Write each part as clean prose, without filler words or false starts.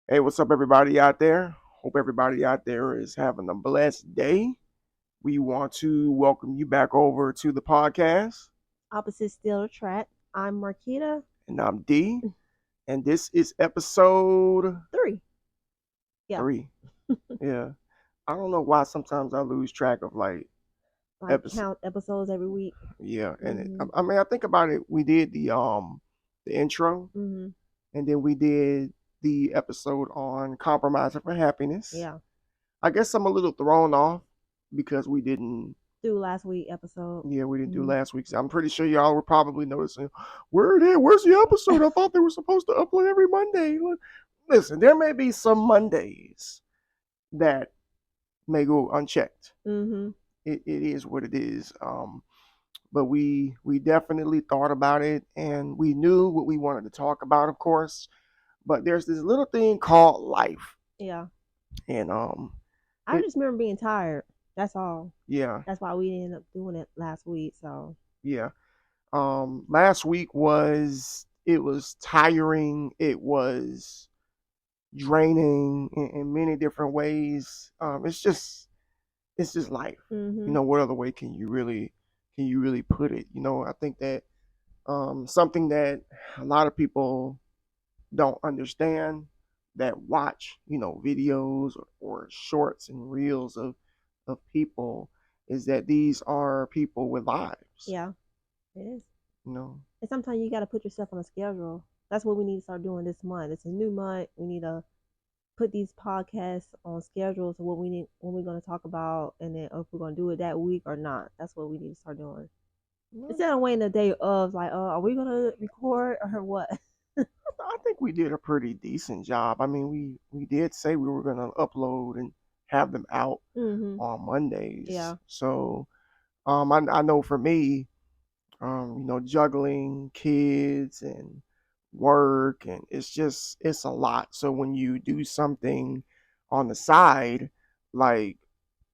Hey, what's up, everybody out there? Hope everybody out there is having a blessed day. We want to welcome you back over to the podcast, Opposite still attract. I'm Marquita. and I'm D, and this is episode 3. Yeah, 3. Yeah, I don't know why sometimes I lose track of like episode. count episodes every week. Yeah, and Mhm. I mean, I think about it. We did the intro, Mhm. and then we did the episode on compromising for happiness. Yeah. I guess I'm a little thrown off because we didn't. Through last week episode. Yeah, we didn't do Mhm. last week's. I'm pretty sure y'all were probably noticing, where's the episode? I thought they were supposed to upload every Monday. Listen, there may be some Mondays that may go unchecked. Mhm. It is what it is. But we definitely thought about it, and we knew what we wanted to talk about, of course. But there's this little thing called life, Yeah. and I it just remember being tired. That's all. yeah That's why we ended up doing it last week. So yeah. Last week was tiring. It was draining in many different ways. It's just life. Mhm. What other way can you really put it? I think that something that a lot of people don't understand that watch videos or shorts and reels of people is that these are people with lives. Yeah, it is. You know, And sometimes you got to put yourself on a schedule. That's what we need to start doing this month. It's a new month. We need to put these podcasts on schedules of what we need, when we're going to talk about, and then if we're going to do it that week or not. That's what we need to start doing. Instead of waiting a day of like, are we going to record or what? I think we did a pretty decent job. I mean, we did say we were going to upload and have them out Mhm. on Mondays. Yeah. So, I know for me, juggling kids and work, and it's a lot. So when you do something on the side like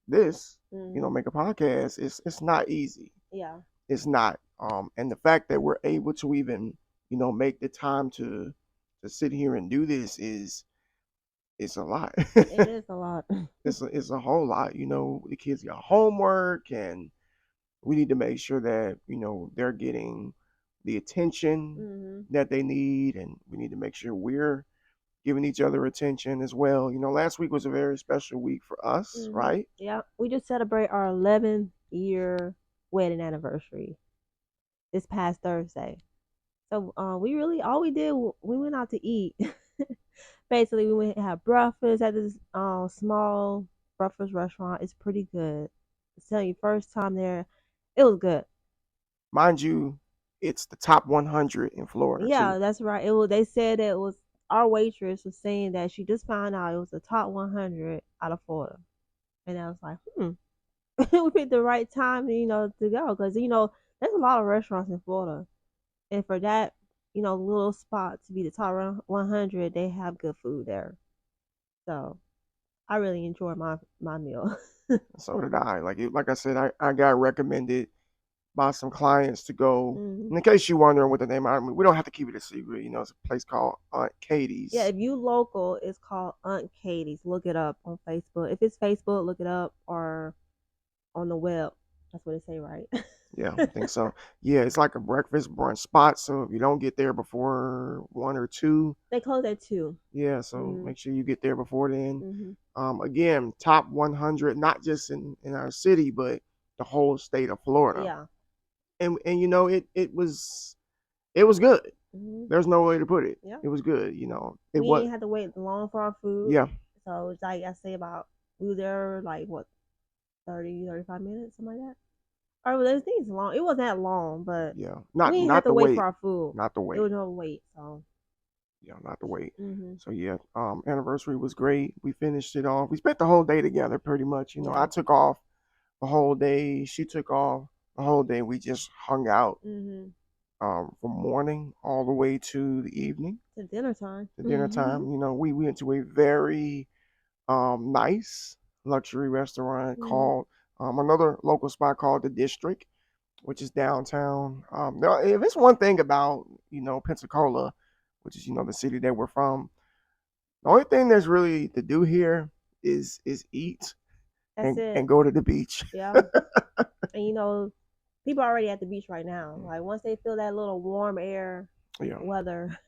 this, Mhm. make a podcast, it's not easy. Yeah. It's not. And the fact that we're able to even, make the time to sit here and do this is it's a lot. It is a lot. It's a whole lot. The kids got homework, and we need to make sure that they're getting the attention Mhm. that they need, and we need to make sure we're giving each other attention as well. Last week was a very special week for us, Mhm. right? Yeah. We just celebrate our 11th year wedding anniversary this past Thursday. So we really all we did we went out to eat. Basically, we went and had breakfast at this small breakfast restaurant. It's pretty good. I tell you, first time there, it was good. Mind you, it's the top 100 in Florida too. Yeah, that's right. It was. They said it was, our waitress was saying that she just found out it was the top 100 out of Florida, and I was like, we picked the right time, to go, because there's a lot of restaurants in Florida, and for that, little spot to be the top 100, they have good food there. So I really enjoyed my meal. So did I. Like I said, I got recommended by some clients to go. Hmm. And in case you're wondering what the name, I mean, we don't have to keep it a secret. It's a place called Aunt Yeah, Katie's. if you local, it's called Aunt Katie's. Look it up on Facebook. If it's Facebook, look it up, or on the web. That's what it say, right? Yeah, I think so. Yeah, it's like a breakfast brunch spot. So if you don't get there before 1 or 2, They close at 2. yeah, so Mm-hmm. make sure you get there before then. Mm-hmm. Again, top 100, not just in our city, but the whole state of Florida. Yeah. And it was good. Mm-hmm. There's no way to put it. Yeah. It was good. It We was. ain't had to wait long for our food. Yeah, So it's like I say, about, we were there like what, 30, 35 minutes, something like that. Or I think it's long. It wasn't that long, but yeah. we Not didn't have not to the wait for wait. our food. Not the It wait. was no wait. So Yeah, not the wait. hmm. So yeah, anniversary was great. We finished it off. We spent the whole day together pretty much. I Yeah. took off the whole day. She took off the whole day. We just hung out Hmm. from morning all the way to the evening, To dinner time. to dinner Hmm. time. We went to a very nice luxury restaurant Hmm. called another local spot called the District, which is downtown. Now, if it's one thing about Pensacola, which is the city that we're from, The only thing that's really to do here is eat That's and it. go to the beach. Yeah. And people are already at the beach right now. Like once they feel that little warm air Yeah, weather,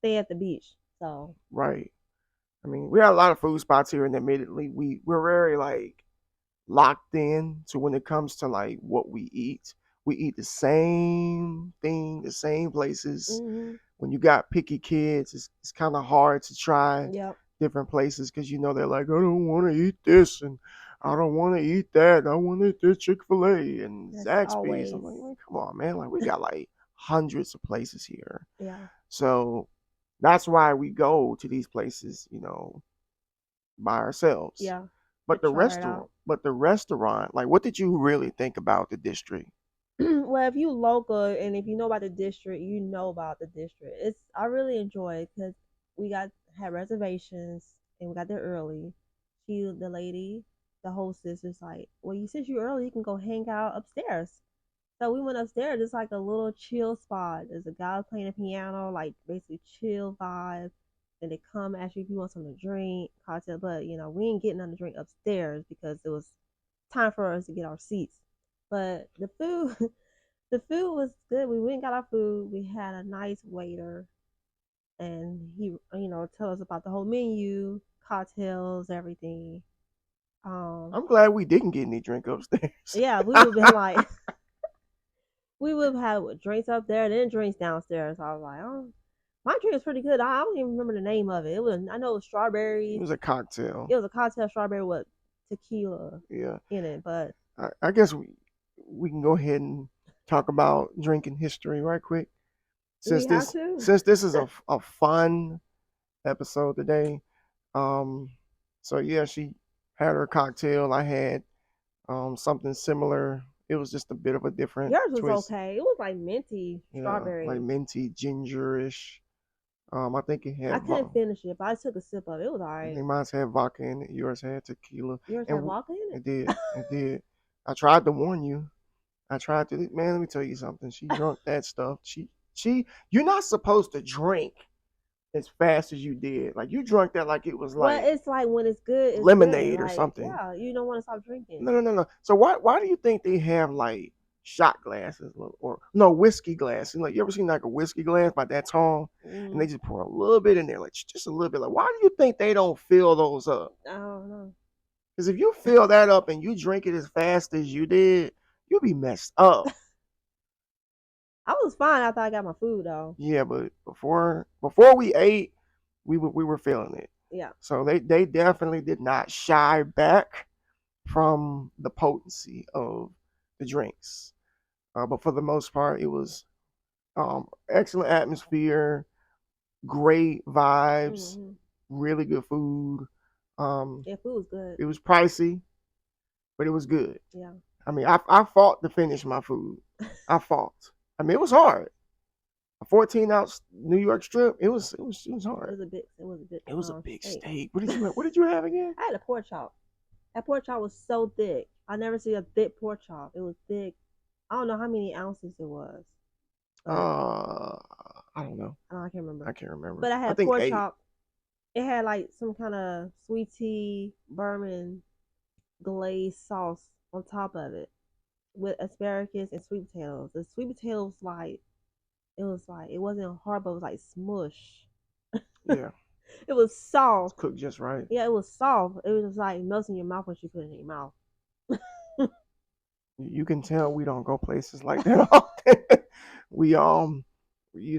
they at the beach. So right. I mean, we have a lot of food spots here, and admittedly, we're very like locked in to when it comes to like what we eat. We eat the same thing, the same places. mhm. When you got picky kids, it's kind of hard to try Yep. different places because they're like, I don't want to eat this and I don't want to eat that. I want to eat this Chick-fil-A and That's Zaxby's. I'm always like, come on, man. Like, we got like hundreds of places here. yeah. So that's why we go to these places, by ourselves. Yeah. To try it out. But the restaurant, like, what did you really think about the district? Well, if you local and if you know about the district, you know about the district. I really enjoy it because we got had reservations and we got there early. The lady, the hostess, was like, "Well, since you early, you can go hang out upstairs." So we went upstairs, just like a little chill spot. There's a guy playing a piano, like basically chill vibe. And they come ask you if you want something to drink, cocktail, but we ain't getting nothing to drink upstairs because it was time for us to get our seats. But the food, the food was good. We went and got our food. We had a nice waiter, and he, tell us about the whole menu, cocktails, everything. I'm glad we didn't get any drink upstairs. Yeah, we would have been like, we would have had drinks up there, and then drinks downstairs. So I was like, oh, my drink is pretty good. I don't even remember the name of it. I know it was It strawberries. was a cocktail. It was a cocktail strawberry with tequila Yeah. in it, but I guess we can go ahead and talk about drinking history right quick. do we Since have this to? since this is a fun episode today. Um, so yeah, she had her cocktail. I had something similar. It was just a bit of a different Yours was twist. okay. It was like minty Yeah, like strawberry. minty, gingerish. I think it I had couldn't finish it, but I took a sip of it. It was I alright. think mine's had vodka in it. Yours had tequila, Yours and had vodka in it it. did. It did. I tried to warn you. I tried to. Man, let me tell you something. She drunk that stuff. She. You're not supposed to drink as fast as you did. Like you drank that like it was Well, like it's like when it's good, it's good. lemonade or Like, something. yeah, you don't want to stop drinking. No, no, no, no. So why do you think they have like shot glasses or no whiskey glasses? Like you ever seen like a whiskey glass about that tall, and they Mm, just pour a little bit in there, like just a little bit. Like why do you think they don't fill those up? I don't know. Because if you fill that up and you drink it as fast as you did, you'll be messed up. I was fine after I got my food though. Yeah, but before we ate, we were feeling it. Yeah. So they definitely did not shy back from the potency of the drinks. But for the most part, it was excellent atmosphere, great vibes, Hmm. really good food. Um, Yeah, food was good. it was pricey, but it was good. Yeah. I mean, I fought to finish my food. I fought. I mean, it was hard. A 14-ounce New York strip. It was hard. It was a bit It was a big steak. steak. What did you have again? I had a pork chop. That pork chop was so thick. I never see a thick pork chop. It was thick. I don't know how many ounces it was, but Uh, I don't know. I can't remember. I can't remember. But I I had think pork 8. chop. It had like some kind of sweet tea, bourbon glazed sauce on top of it with asparagus and sweet potatoes. The sweet potatoes it wasn't hard, but it was like smush. Yeah, It was it's soft. cooked just right. Yeah, it was soft. It was like melting in your mouth when she put it in your mouth. You can tell we don't go places like that often. we you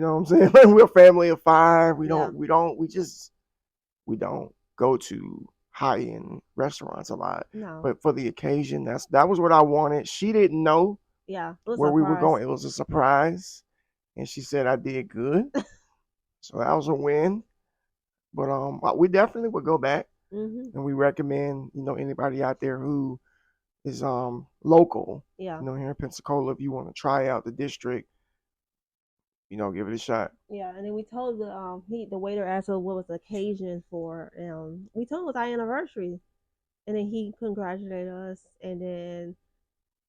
know what I'm saying? We're a family of 5. Yeah, We don't go to high end restaurants a lot. no, But for the occasion, that was what I wanted. She didn't know yeah, it was a where we were surprise. going. It was a surprise, and she said I did good, so that was a win. But we definitely would go back, Mhm. and we recommend anybody out there who is local, Yeah, here in Pensacola, if you want to try out the district, give it a shot. yeah. And then we told the waiter asked us what was the occasion for. We told him it was our anniversary, and then he congratulated us. And then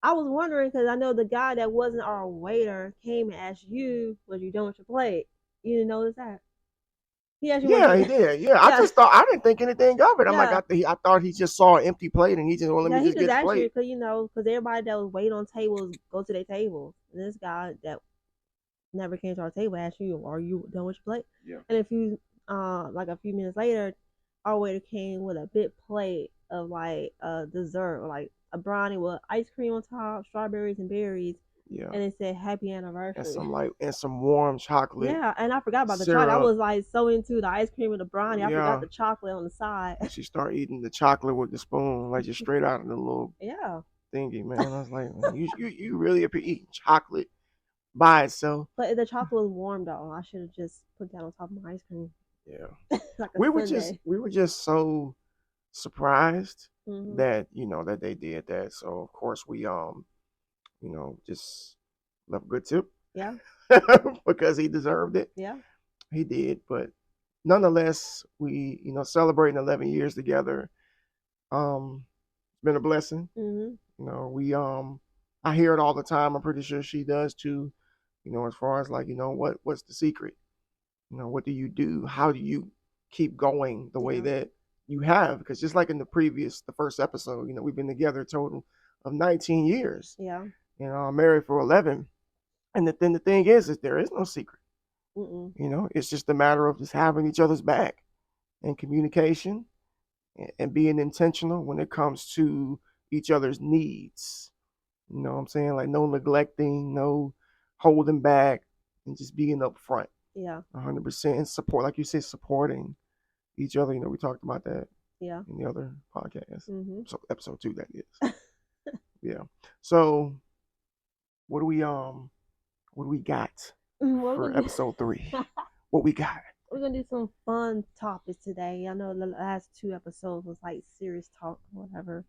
I was wondering because I know the guy that wasn't our waiter came and asked you, "Was you done with your plate?" You didn't notice that? He actually went Yeah, he to did. Yeah, I yeah just thought I didn't think anything of it. I'm like, yeah I thought he just saw an empty plate and he just, well, let yeah. me He just just get the asked you plate. because because everybody that was waiting on tables go to their tables. And this guy that never came to our table asked you, "Are you done with your plate?" Yeah. And if you like a few minutes later, our waiter came with a big plate of like dessert, like a brownie with ice cream on top, strawberries and berries, Yeah. and it said "Happy And Anniversary." some warm chocolate Yeah, and I forgot about the chocolate. I syrup. was like so into the ice cream and the brownie, I forgot Yeah. the chocolate on the side. And she started eating the chocolate with the spoon, like just straight out of the little Yeah, thingy, man. I was like, man, you really up here eating chocolate by itself. but the chocolate was warm though. I should have just put that on top of my ice cream Yeah. like a We sundae. were just so surprised Mhm. that, that they did that. So of course we just left a good tip Yeah, because he deserved it. yeah. He did, but nonetheless, we, celebrating 11 years together. It's been a blessing. Mhm. We I hear it all the time. I'm pretty sure she does too. As far as like, what's the secret? What do you do? How do you keep going the way Yeah, that you have? Because just like in the first episode, we've been together a total of 19 years. yeah. I'm married for 11. And the thing is there is no secret. Mm-mm. It's just a matter of just having each other's back and communication and being intentional when it comes to each other's needs. You know what I'm saying? Like no neglecting, no holding back, and just being upfront. Yeah, 100% and support, like you said, supporting each other. We talked about that yeah. in the other podcast. Mhm. So episode 2, that is. Yeah. So what do we got What we're for gonna do? episode 3? What we got? We're gonna do some fun topics today. I know the last two episodes was like serious talk or whatever.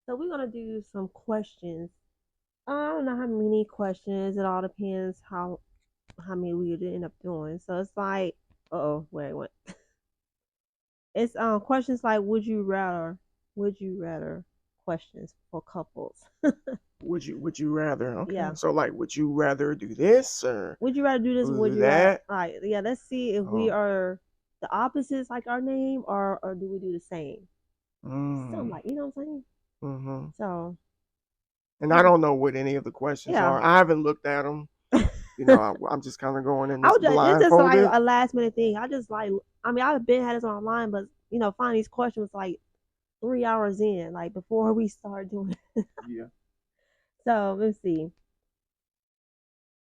So we're gonna do some questions. I don't know how many questions. It all depends how many we would end up doing. So it's like, oh, where it went. It's questions like would you rather questions for couples. Would you rather? Okay. Yeah. So like, would you rather do this or Would you rather do this? Would do you rather? that? All right. Yeah. Let's see if we Oh. are the opposites, like our name, or do we do the same? Something Mm. like, you know what I'm saying? Mm-hmm. So And I don't know what any of the questions yeah. are. I haven't looked at them. I'm just kind of going in I this was just it's just like blindfolded. a last minute thing. I just like I mean I've been had this online, but finding these questions like 3 hours in, like before we start doing it. Yeah. So let's see.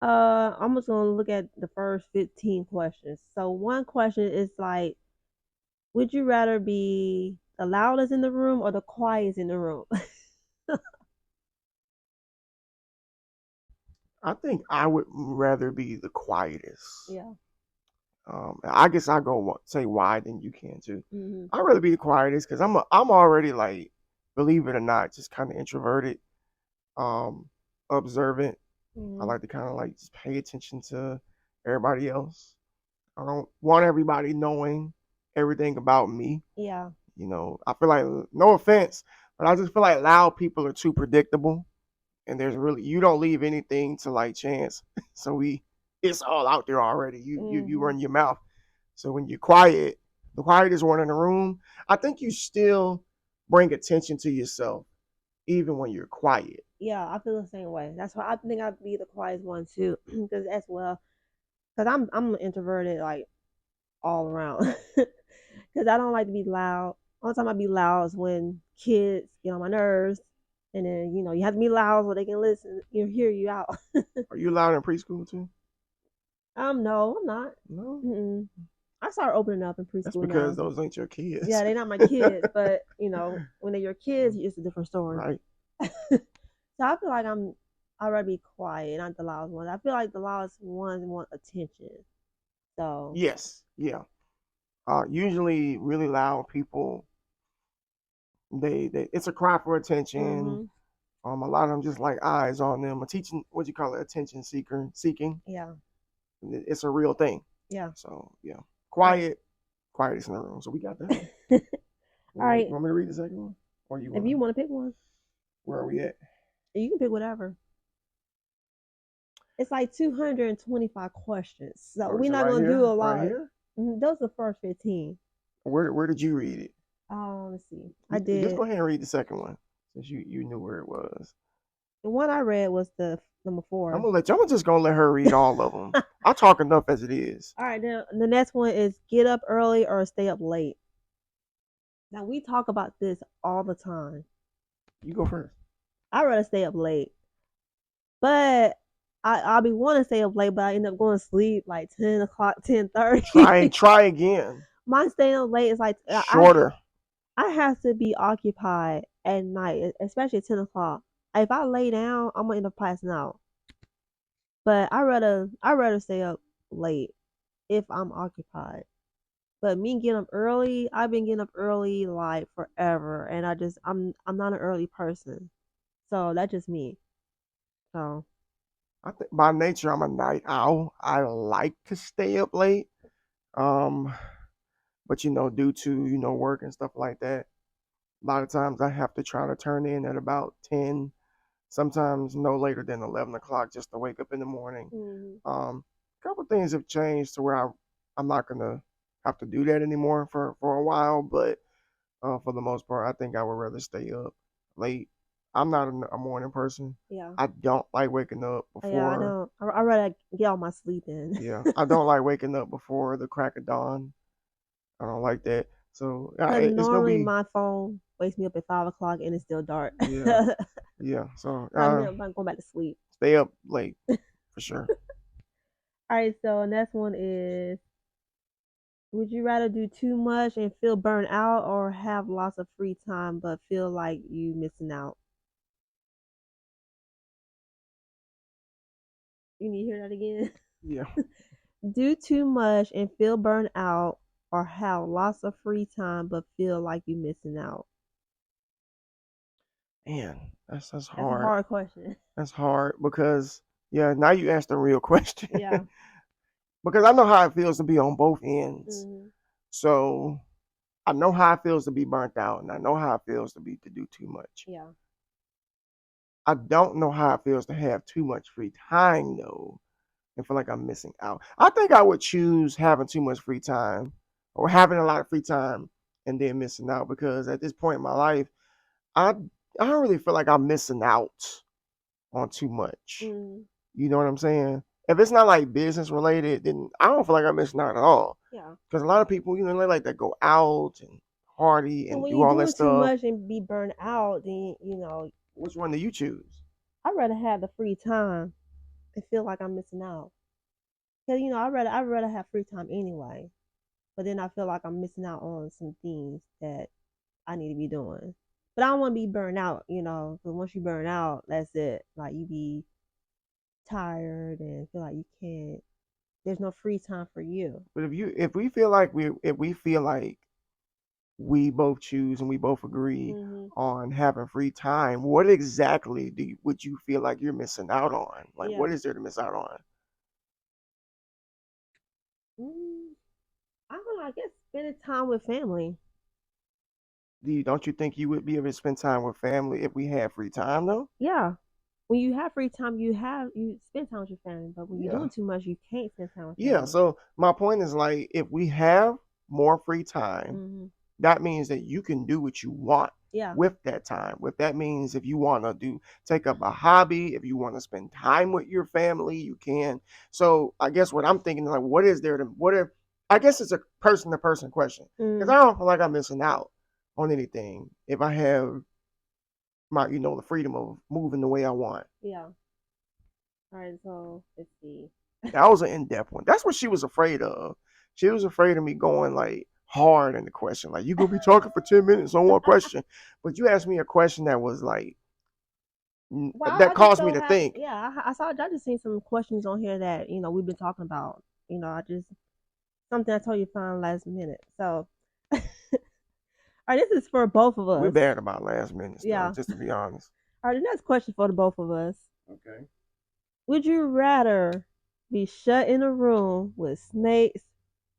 I'm just gonna look at the first 15 questions. So one question is like, would you rather be the loudest in the room or the quietest in the room? I think I would rather be the quietest. Yeah. I guess I go say why than you can too. Hmm. I'd rather be the quietest because I'm already like, believe it or not, just kind of introverted, um, observant. I Hmm. like to kind of like just pay attention to everybody else. I don't want everybody knowing everything about me. Yeah. I feel like, no offense, but I just feel like loud people are too predictable, and you don't leave anything to like chance. So it's all out there already. You Hmm. run your mouth. So when you're quiet, the quietest one in the room, I think you still bring attention to yourself even when you're quiet. Yeah, I feel the same way. That's why I think I'd be the quietest one too, because as well, because I'm introverted like all around, because I don't like to be loud. Only time I be loud is when kids get on my nerves, and then you have to be loud so they can listen, hear you out. Are you loud in preschool too? No, I'm not. No, Mm-mm. I started opening up in that's preschool because now. those ain't your kids, Yeah, they're not my kids, but when they're your kids, it's a different story. right? So I feel like I'd rather be quiet, not the loudest one. I feel like the loudest ones want attention. So Yes, yeah. Usually, really loud people, it's a cry for attention. mhm. A lot of them just like eyes on them. A teaching, what you call it, attention seeking. Yeah. It's a real thing. Yeah. So yeah, All right. quietest in the room. So we got that. All You right. want me to read the second one, or you If wanna? you want to pick one, Where are we at? you can pick whatever. It's like 225 questions. So Oh, is we're it not right gonna do here? a Right lot. here? Those are the first 15. Where did you read it? Let's see. I Just did. go ahead and read the second one since you knew where it was. The one I read was the number I'm 4. gonna let you. I'm just gonna let her read all of them. I talk enough as it is. All right, then the next one is get up early or stay up late. Now we talk about this all the time. You go first. I'd rather stay up late, but I'll be wanting to stay up late, but I end up going to sleep like 10 o'clock, 10:30. Try again. Mine staying up late is like Shorter. I have to be occupied at night, especially at 10 o'clock. If I lay down, I'm gonna end up passing out. But I rather stay up late if I'm occupied. But me getting up early, I've been getting up early like forever, and I'm not an early person, so that's just me. So I think by nature I'm a night owl. I like to stay up late. Um, but due to work and stuff like that, a lot of times I have to try to turn in at about 10, sometimes no later than 11 o'clock, just to wake up in the morning. mm, A couple things have changed to where I'm not gonna have to do that anymore for a while, but for the most part, I think I would rather stay up late. I'm not a morning person. yeah, I don't like waking up yeah, I before. don't. I rather get all my sleep in. Yeah, I don't like waking up before the crack of dawn. I don't like that. So Cause it's gonna normally be my phone wakes me up at 5 o'clock and it's still dark. yeah, yeah. So I'm going back to sleep. stay up late for sure. All right, so next one is: would you rather do too much and feel burnt out, or have lots of free time but feel like you missing out? You need to hear that again. Yeah, Do too much and feel burnt out, or have lots of free time but feel like you missing out? man, that's That's a hard. hard question. That's hard because yeah, now you asked a real question. Yeah. Because I know how it feels to be on both ends. Hmm. So I know how it feels to be burnt out, and I know how it feels to do too much. Yeah. I don't know how it feels to have too much free time though, and feel like I'm missing out. I think I would choose having too much free time, or having a lot of free time and then missing out, because at this point in my life, I I don't really feel like I'm missing out on too much. Hmm. You know what I'm saying? If it's not like business related, then I don't feel like I'm missing out at all. Yeah. Because a lot of people, they like to go out and party So and when do you're all that doing too stuff. much and be burnt out, then Which one do you choose? I'd rather have the free time and feel like I'm missing out. Cause I'd rather have free time anyway. But then I feel like I'm missing out on some things that I need to be doing. But I don't want to be burned out, because once you burn out, that's it. Like you be tired and feel like you can't. There's no free time for you. But if we both choose and we both agree Hmm. on having free time, what exactly would you feel like you're missing out on? Like, what Yeah. is there to miss out on? Mm, I don't know. I guess spending time with family. Don't you think you would be able to spend time with family if we had free time though? Yeah. When you have free time, you spend time with your family. But when you're Yeah. doing too much, you can't spend time with Yeah, family. so my point is, like, if we have more free time, Hmm. that means that you can do what you want Yeah. with that time. With that means if you want to take up a hobby, if you want to spend time with your family, you can. So I guess what I'm thinking, like, what is there to what if I guess it's a person to person question. Because Mm, I don't feel like I'm missing out on anything if I have my the freedom of moving the way I want. yeah. All right. So let's see. That was an in-depth one. That's what she was afraid of. She was afraid of me going like hard in the question. Like, you gonna be talking for 10 minutes on one question, but you asked me a question that was like Well, that I just caused me don't to have. think. Yeah, I just seen some questions on here that we've been talking about. I just something I told you to find last minute. So, all right, this is for both of We us. bad about last minute stuff, Yeah. just to be honest. All right, the next question for the both of us: Okay. would you rather be shut in a room with snakes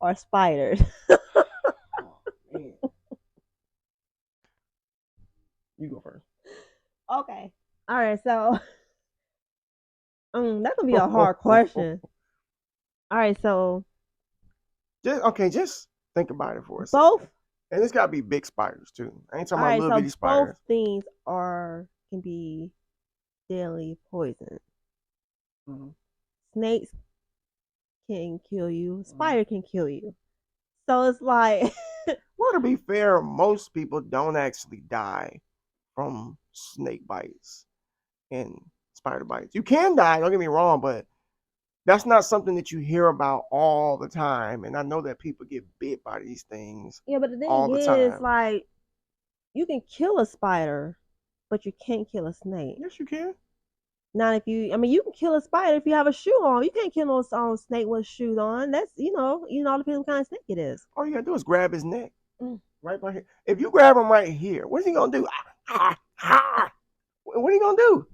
or spiders? Oh man, you go first. Okay. All right, so that's gonna be a hard question. All right, so just think about it for a Both. second. And it's gotta be big spiders too. I ain't talking All about right, little so bitty both spiders. things can be deadly poison. Mm-hmm. Snakes can kill you. Mm-hmm. Spider can kill you. So it's like, Well, to be fair, most people don't actually die from snake bites and spider bites. You can die, don't get me wrong, but that's not something that you hear about all the time. And I know that people get bit by these things yeah, but the thing all the is, time. like, you can kill a spider, but you can't kill a snake. Yes, you can. Not if you, I mean, you can kill a spider if you have a shoe on. You can't kill no snake with shoes on. That's, depends what kind of snake it is. All you gotta do is grab his neck Mm. right by here. If you grab him right here, what's he gonna do? What are you gonna do?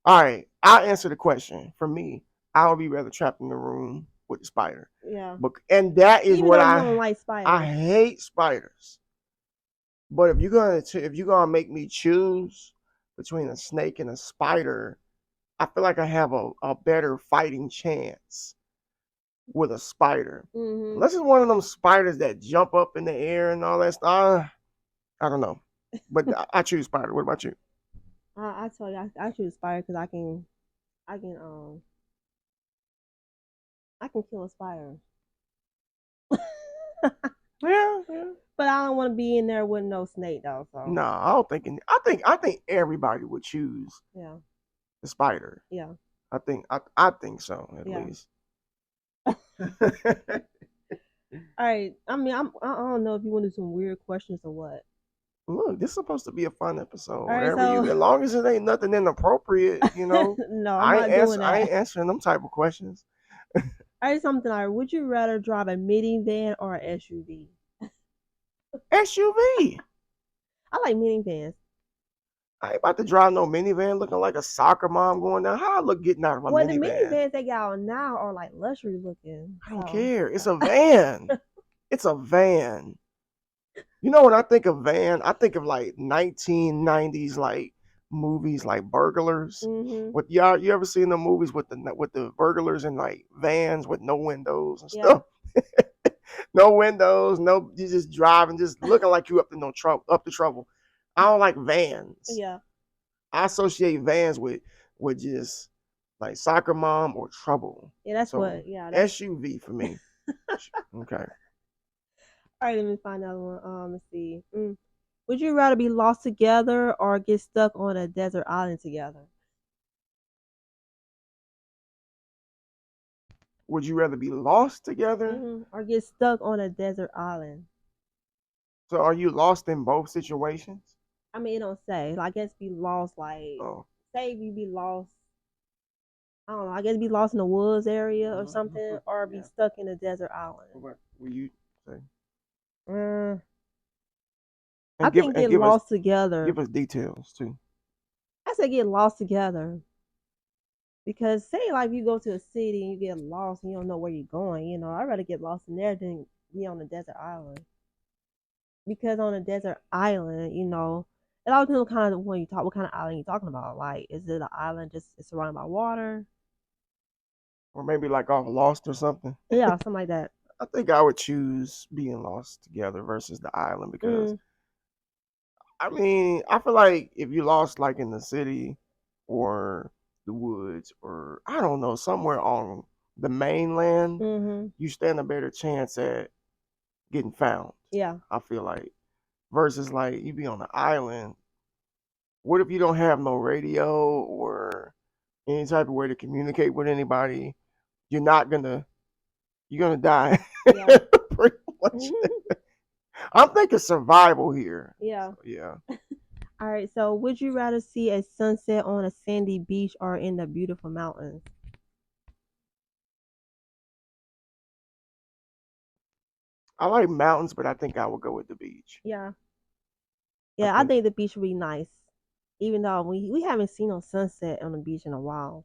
All right, I'll answer the question. For me, I would be rather trapped in the room with the spider. Yeah. But and that is Even what though you don't like I spiders. hate spiders. But if you're gonna make me choose between a snake and a spider, I feel like I have a better fighting chance with a spider. Mm-hmm. Unless it's one of them spiders that jump up in the air and all that stuff. I don't know. But I choose spider. What about you? I tell you, I choose spider because I can, um, I can kill a spider. Yeah, yeah. But I don't want to be in there with no snake though. So No, I don't think. I think everybody would choose yeah, the spider. yeah, I think so at yeah. least. All right. I mean, I don't know if you want to do some weird questions or what. Look, this is supposed to be a fun All episode. right. Whatever you, So as long as it ain't nothing inappropriate, no, I'm not doing I that. ain't answering them type of questions. All right. Something. All right. Would you rather drive a minivan or an SUV? SUV. I like minivans. I ain't about to drive no minivan looking like a soccer mom going down. How I look getting out of a Well, the minivan? minivans they got out now are like luxury looking. I don't So care. It's a van. It's a van. You know when I think of van, I think of like 1990s like movies like burglars. mhm. With y'all, you ever seen the movies with the burglars in like vans with no windows and Yeah. stuff? No windows, no, you just driving, just looking like you up to no trouble, up to trouble. I don't like vans. Yeah. I associate vans with just like soccer mom or trouble. Yeah. That's So what. Yeah. That's. SUV for me. Okay. All right. Let me find another one. Let's see. Would you rather be lost together or get stuck on a desert island together? Would you rather be lost together? Or get stuck on a desert island. So are you lost in both situations? I mean, it don't say. Like, I guess be lost. Like, Oh. say if you be lost. I don't know. I guess be lost in the woods area or something, or be Yeah. stuck in a desert island. What will you say? Mm, I And give think and get give us lost together. details too. I say get lost together because say like you go to a city and you get lost and you don't know where you're going. I'd rather get lost in there than be on a desert island. Because on a desert island, it all depends what kind of island you're talking about. Like, is it an island just surrounded by water? Or maybe like off lost or something. Yeah, something like that. I think I would choose being lost together versus the island because Mm, I mean, I feel like if you lost like in the city or the woods or I don't know, somewhere on the mainland, mm-hmm. you stand a better chance at getting found. Yeah. I feel like versus like you be on the island. What if you don't have no radio or any type of way to communicate with anybody? You're not gonna you're gonna die. Yeah. Pretty much. I'm thinking survival here. Yeah. So, yeah. All right. So, would you rather see a sunset on a sandy beach or in the beautiful mountains? I like mountains, but I think I would go with the beach. Yeah. I Yeah, I think think the beach would be nice, even though we haven't seen no sunset on the beach in a while.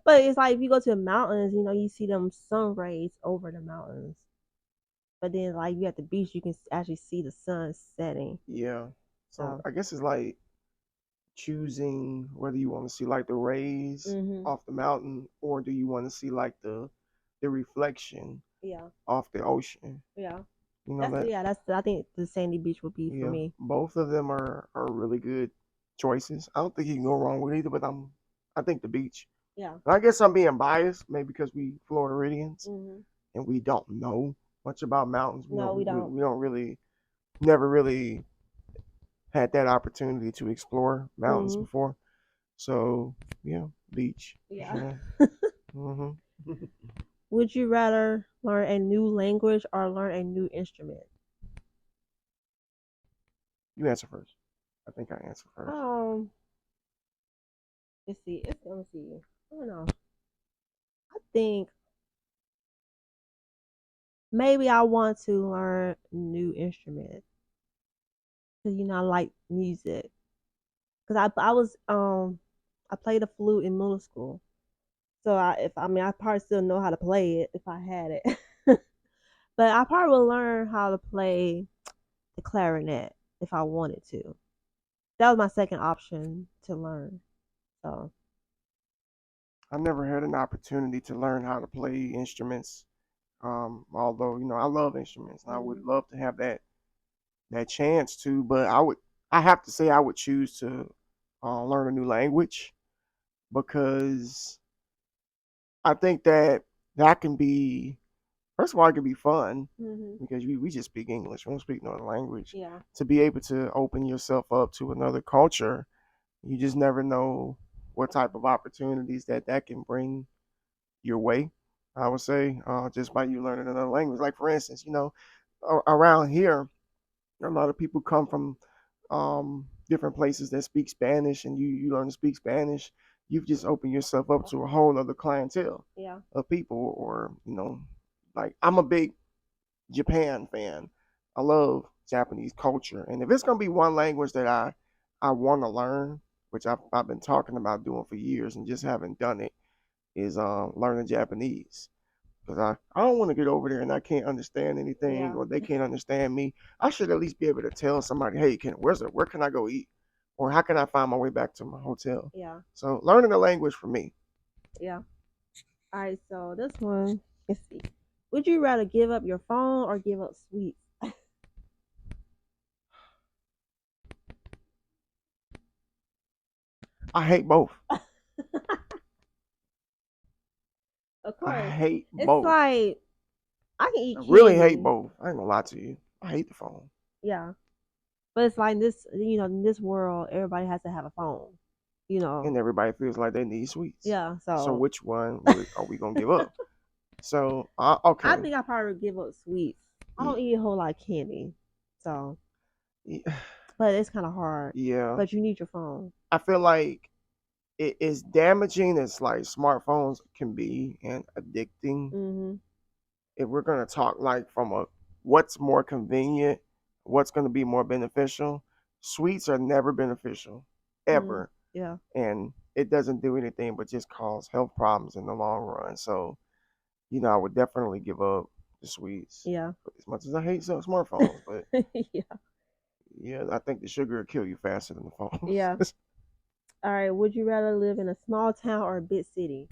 But it's like if you go to the mountains, you see them sun rays over the mountains. But then, like you at the beach, you can actually see the sun setting. yeah. So So, I guess it's like choosing whether you want to see like the rays hmm off the mountain or do you want to see like the reflection Yeah. off the ocean. Yeah. You know That's that. yeah. That's I think the sandy beach would be for Yeah, me. both of them are really good choices. I don't think you can go wrong with either, but I think the beach. Yeah. And I guess I'm being biased, maybe because we Floridians Mhm. and we don't know much about mountains. We No, don't we we, don't. we don't really never really had that opportunity to explore mountains Mhm. before. So yeah, beach for Yeah. sure. Hmm. Would you rather learn a new language or learn a new instrument? You answer first. I think I answer first. Um, let's see. Let me see. I don't know. I think maybe I want to learn a new instrument because I like music. Because I played the flute in middle school. So I probably still know how to play it if I had it. But I probably will learn how to play the clarinet if I wanted to. That was my second option to learn. So I never had an opportunity to learn how to play instruments. Although I love instruments, and I would mhm. love to have that chance to. But I have to say I would choose to learn a new language because I think that can be first of all it can be fun Mhm. because we just speak English, we don't speak no other language. Yeah. To be able to open yourself up to another culture, you just never know what type of opportunities that can bring your way. I would say just by you learning another language. Like for instance, around here, a lot of people come from different places that speak Spanish, and you learn to speak Spanish. You've just opened yourself up to a whole other clientele Yeah. of people, or like I'm a big Japan fan. I love Japanese culture, and if it's gonna be one language that I want to learn, which I've been talking about doing for years and just haven't done it, is learning Japanese. Because I don't want to get over there and I can't understand anything Yeah. or they can't understand me. I should at least be able to tell somebody, hey, where can I go eat? Or how can I find my way back to my hotel? Yeah. So learning the language for me. Yeah. All right. So this one, let's see. Would you rather give up your phone or give up sweets? I hate both. Of I course. hate It's both. like I can I eat really hate candy. both. I ain't gonna lie to you. I hate the phone. Yeah. But it's like this, in this world, everybody has to have a phone. You know. And everybody feels like they need sweets. Yeah. So So which one are we gonna give up? So I okay. think I probably would give up sweets. I don't eat a whole lot of candy. So, but it's kind of hard. Yeah. But you need your phone. I feel like it is damaging as like smartphones can be and addicting. Mhm. If we're gonna talk like from a what's more convenient, what's gonna be more beneficial, sweets are never beneficial, Mhm. ever, Yeah. and it doesn't do anything but just cause health problems in the long run. So I would definitely give up the sweets. Yeah. As much as I hate some smartphones, but Yeah. yeah, I think the sugar will kill you faster than the Yeah. phones. All right. Would you rather live in a small town or a big city?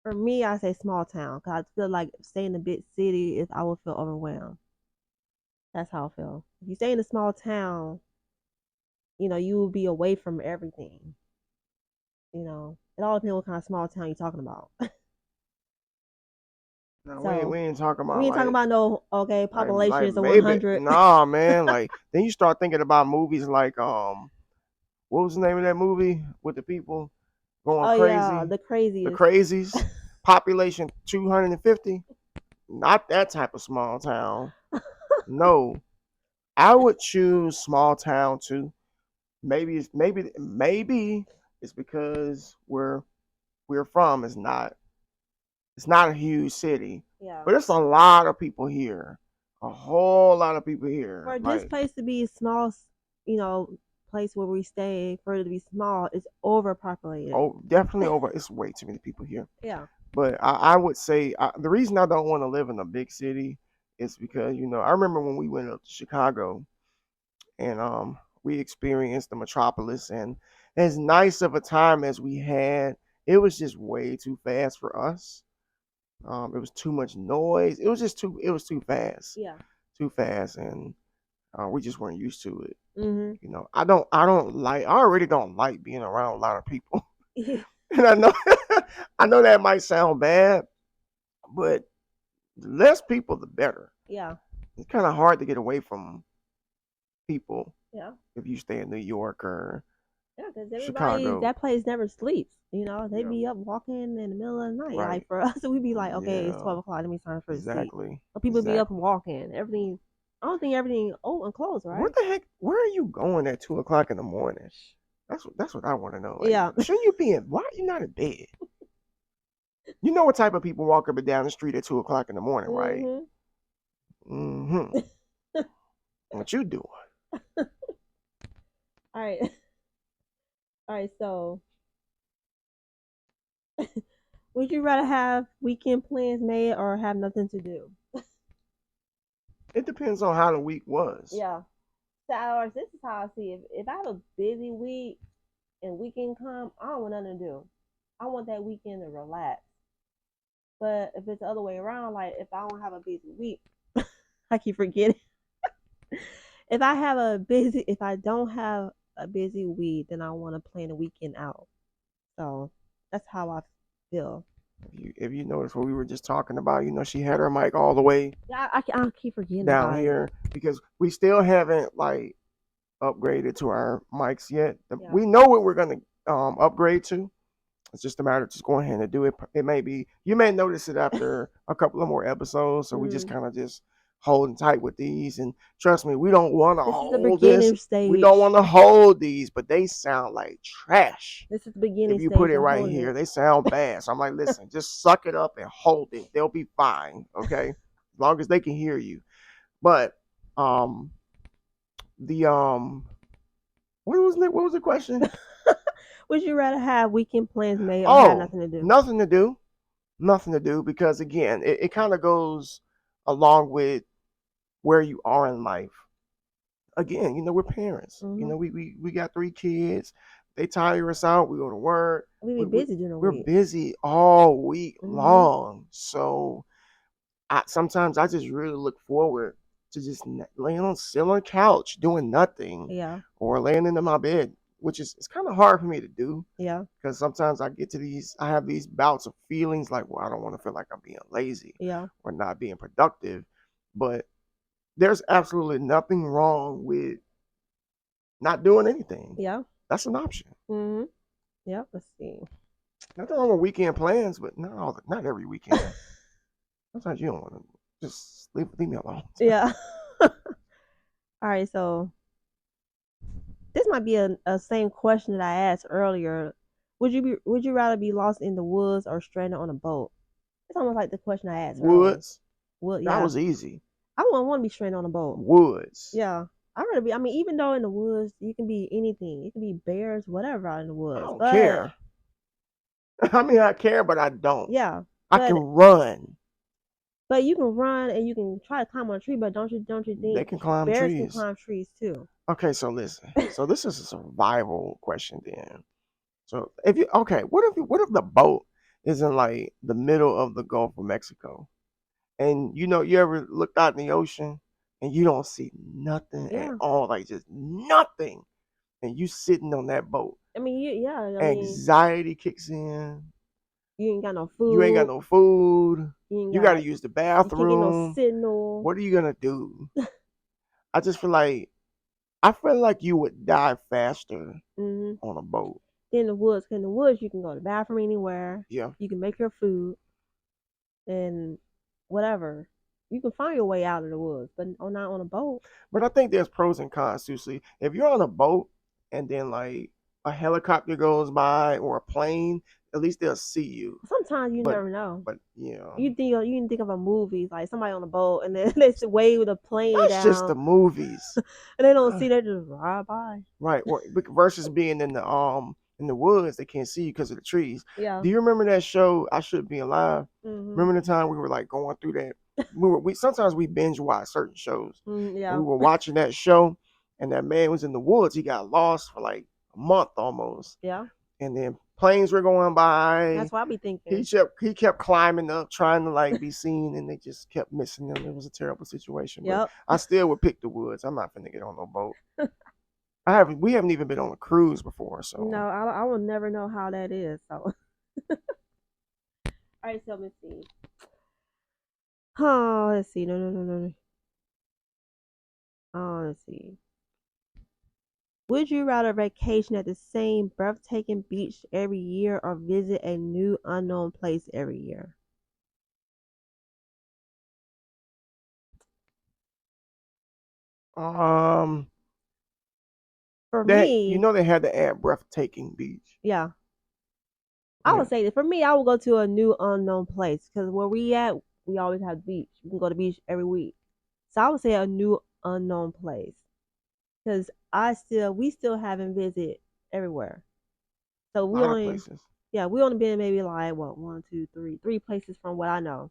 For me, I say small town because I feel like staying in a big city is I would feel overwhelmed. That's how I feel. If you stay in a small town, you will be away from everything. It all depends what kind of small town you're talking about. No, we So ain't talking we about ain't talking about no okay population like is a maybe 100. nah man like then you start thinking about movies like what was the name of that movie with the people going Oh yeah, crazy, the the craziest. crazies, population 250, not that type of small town. No, I would choose small town too. Maybe it's because where we're from is not, it's not a huge city, Yeah. but it's a lot of people here, a whole lot of people here. For this Like, place to be a small, you know, place where we stay, for it to be small, it's overpopulated. oh, definitely over. It's way too many people here. Yeah. But I would say the reason I don't want to live in a big city is because I remember when we went up to Chicago and we experienced the metropolis, and as nice of a time as we had, it was just way too fast for us. It was too much noise. It was just too. It was too fast. Yeah. Too fast, and we just weren't used to it. Mhm. You know, I don't. I don't like. I already don't like being around a lot of people. Yeah. And I know. I know that might sound bad, but the less people, the better. Yeah. It's kind of hard to get away from people Yeah. if you stay in New York or Yeah, because everybody Chicago. that place never sleeps. They Yeah. be up walking in the middle of the night. Like Right. for us, we be like, okay, it's Yeah. 12 o'clock. Let me sign for the seat. Exactly. But people be up Exactly. walking. Everything. I don't think everything open closed, What right? the heck? Where are you going at 2 o'clock in the morning? That's what I want to know. Like, Yeah. shouldn't you be in? Why are you not in bed? You know what type of people walk up and down the street at 2 o'clock in the morning, right? Mhm. Mm-hmm. What you doing? All right. All right. So, would you rather have weekend plans made or have nothing to do? It depends on how the week was. Yeah. So, this is how I see it. If I have a busy week and weekend come, I don't want nothing to do. I want that weekend to relax. But if it's the other way around, like if I don't have a busy week, I keep forgetting. If I don't have a busy week, then I want to plan the weekend out. So that's how I feel. If you notice what we were just talking about, she had her mic all the way Yeah, I keep forgetting down about it. here because we still haven't like upgraded to our mics yet. Yeah. We know what we're gonna upgrade to. It's just a matter of just going ahead and do it. It may be you may notice it after a couple of more episodes. So we just Mm. kind of just holding tight with these. And trust me, we don't want to This is the hold this. beginning We don't stage. want to hold these, but they sound like trash. This is the If beginning you put stage it of right holding here, it. they sound bad. So I'm like, listen, just suck it up and hold it. They'll be fine. Okay. As long as they can hear you. But um the what was the question? Would you rather have weekend plans made or have Oh, nothing to do? nothing to do. Nothing to do because again, it kind of goes along with where you are in life. Again, we're parents. Hmm. We got 3 kids. They tire us out. We go to work. We be We, we busy during the we're week. busy all week Hmm. long. So sometimes I just really look forward to just laying on sitting on the couch doing nothing, Yeah. or laying into my bed, which is it's kind of hard for me to do Yeah. because sometimes I have these bouts of feelings like, well, I don't want to feel like I'm being lazy Yeah. or not being productive, but there's absolutely nothing wrong with not doing anything. Yeah. That's an option. Hmm. Yeah. Let's see. Nothing wrong with weekend plans, but not every weekend. Sometimes you don't want to just leave me alone. Yeah. All right. So this might be a same question that I asked earlier. Would you rather be lost in the woods or stranded on a boat? It's almost like the question I asked earlier. Woods, Wood, that yeah. was easy. I wouldn't want to be stranded on a boat. Woods, Yeah. I'd rather be. I mean, even though in the woods you can be anything, it can be bears, whatever out in the I woods. don't But care. I mean, I care, but I don't. yeah, I can but run. you can run and you can try to climb on a tree. But don't you They think can climb bears can trees. climb trees too? Okay, so listen. So this is a survival question then. So if you okay, what if the boat is in like the middle of the Gulf of Mexico, and you ever looked out in the ocean and you don't see nothing at Yeah. all, like just nothing, and you sitting on that boat, I mean, yeah. I mean, anxiety kicks in. you ain't got no You ain't got food. no food. You ain't You got to got. use the You can't get no bathroom. signal. What are you gonna do? I just feel like you would die faster Hmm. on a boat. In the woods, 'cause in the woods you can go to the bathroom anywhere. Yeah. You can make your food and whatever. You can find your way out of the woods, but not on a boat. But I think there's pros and cons too. See, if you're on a boat and then like a helicopter goes by or a plane, at least they'll see you. Sometimes you But never know. but You can think of a movie like somebody on a boat and then they wave the plane that's just down the movies, and they don't see they just ride by. right? Versus being in the woods, they can't see you because of the trees. Yeah. Do you remember that show? I Should Be Alive. Mhm. Remember the time we were like going through that? We sometimes we binge watch certain shows, Mm, and yeah. we were watching that show, and that man was in the woods. He got lost for like a month almost, Yeah. and then Planes were going That's by. what I be thinking. He kept climbing up, trying to like be seen, and they just kept missing him. It was a terrible situation. But Yep. I still would pick the woods. I'm not finna get on no boat. We haven't even been on a cruise before, so No, I will never know how that is. So, all right, so let me see. Oh, let's see. No, no, no, no, no. Oh, let's see. Would you rather vacation at the same breathtaking beach every year or visit a new unknown place every year? um For that me, they had to add breathtaking beach. yeah, I Yeah, would say that for me, I would go to a new unknown place because where we at, we always have beach. We can go to the beach every week. So I would say a new unknown place because we still haven't visited everywhere. So a we lot of only, places. yeah, we only been maybe like what one, two, three places from what I know: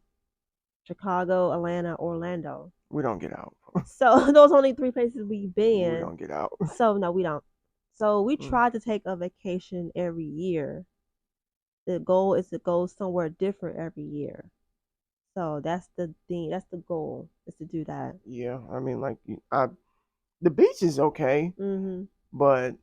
Chicago, Atlanta, Orlando. We don't get out. So those only three places we've We been. don't get out. So no, we don't. So we Mm. try to take a vacation every year. The goal is to go somewhere different every year. So that's the thing. That's the goal is to do that. Yeah, I mean, like, the beach is okay, Mhm. but